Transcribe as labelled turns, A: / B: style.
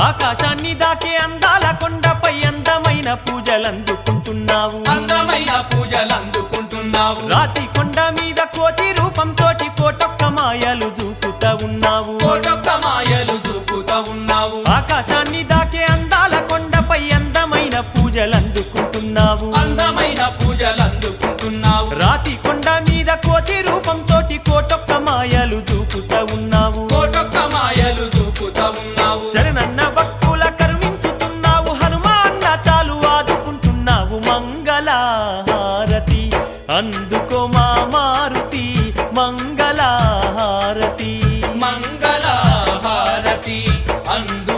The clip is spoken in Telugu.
A: ఆకాశాన్ని దాకే అందాల కొండపై అందమైన పూజలందుకుంటున్నావు
B: అందమైన పూజలందుకుంటున్నావు
A: రాతి కొండ మీద కోతి రూపంతోటి కోటొక్క మాయలు చూపుతా ఉన్నావు
B: కోటొక్క మాయలు చూపుతా ఉన్నావు
A: ఆకాశాన్ని దాకే అందాల కొండపై అందమైన పూజలందుకుంటున్నావు
B: అందమైన పూజలందుకుంటున్నావు
A: రాతి కొండ మీద కోతి రూపంతోటి కోటొక్క మాయలు చూపుతా ఉన్నావు
B: కోటొక్క మాయలు చూపుతా ఉన్నావు
A: శరణన్న భక్తుల కరుణించుతున్నావు హనుమాన్న చాలు ఆదుకుంటున్నావు మంగళహారతి అందుకో మా మారుతి మంగళహారతి
B: మంగళహారతి అందు